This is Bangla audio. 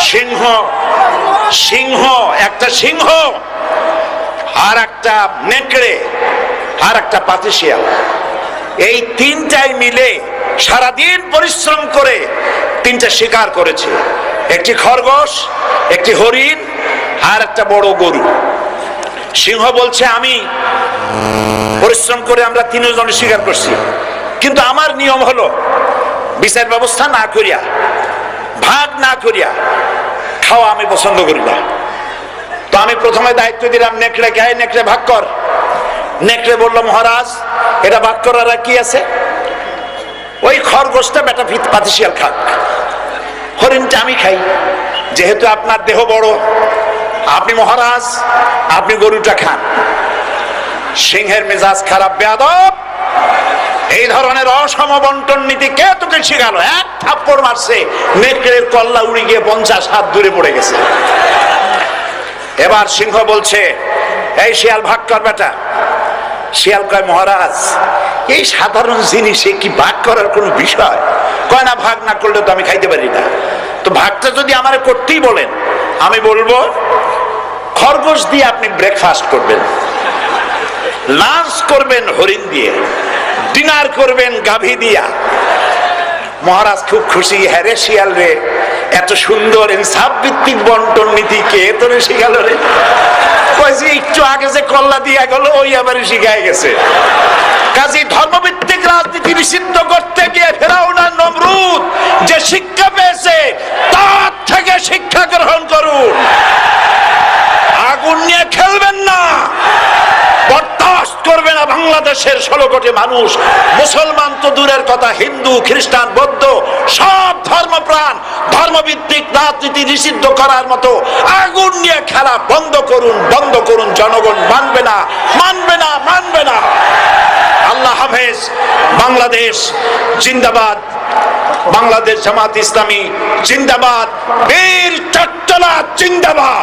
সিংহ সিংহ একটা সিংহ, আর একটা নেকড়ে, আর একটা পাতিশিয়াল, এই তিনটাই মিলে সারাদিন পরিশ্রম করে তিনটা শিকার করেছে। একটি খরগোশ, একটি হরিণ, আর একটা বড় গরু। সিংহ বলছে আমি পরিশ্রম করে আমরা তিনজনে শিকার করছি, কিন্তু আমার নিয়ম হলো বিচার ব্যবস্থা না করিয়া, ভাগ না করিয়া খাওয়া আমি পছন্দ করি না। তো আমি প্রথমে দায়িত্ব দিলাম নেকড়েকে, আয় নেকড়ে ভাগ কর। নেকড়ে বলল মহারাজ এটা ভাগ করার কি আছে, ওই খরগোশটা বেটা পাতিশিয়াল খাক, হরিণটা আমি খাই, যেহেতু আপনার দেহ বড়, আপনি মহারাজ আপনি গরুটা খান। সিংহের মেজাজ খারাপ, বেয়াদব, এই ধরনের অসম বন্টন নীতি কে তোকে শিখালো? এক থাপ্পড় মারছে, নেকড়ের কল্লা উড়ে গিয়ে 50 হাত দূরে পড়ে গেছে। এবার সিংহ বলছে এই শিয়াল ভাগ কর বেটা। শিয়াল কয় মহারাজ এই সাধারণ জিনিসে কি ভাগ করার কোনো বিষয়? কয় না, ভাগ না করলে তো আমি খাইতে পারি না। তো ভাগটা যদি আমারে করতেই বলেন, আমি বলবো খরগোশ দিয়ে আপনি ব্রেকফাস্ট করবেন, লাঞ্চ করবেন হরিণ দিয়ে, ডিনার করবেন গাভী দিয়া। মহারাজ খুব খুশি, হ্যাঁ রে শিয়াল রে, এত সুন্দর ইনসাফ ভিত্তিক বন্টন নীতি কে তোরে শিখালো রে? কইছি একটু আগে যে কল্লা দিয়া গেল ওই আবার শিখায় গেছে। কাজী ধর্মভিত্তিক রাজনীতি নিষিদ্ধ করতে গিয়ে ফেরাউন আর নমরুদ যে শিক্ষা পেয়েছে তার থেকে শিক্ষা গ্রহণ করুন। আগুন নিয়ে খেলবেন না, বরদাস্ত করবে না বাংলাদেশের 16 কোটি মানুষ। মুসলমান তো দূরের কথা, হিন্দু, খ্রিস্টান, বৌদ্ধ সব ধর্মপ্রাণ ধর্মভিত্তিক রাজনীতি নিষিদ্ধ করার মতো আগুন নিয়ে খেলা বন্ধ করুন, বন্ধ করুন। জনগণ মানবে না, মানবে না, মানবে না। আল্লাহ হাফেজ। বাংলাদেশ জিন্দাবাদ, বাংলাদেশ জামাত ইসলামী জিন্দাবাদ, বীর চট্টলা জিন্দাবাদ।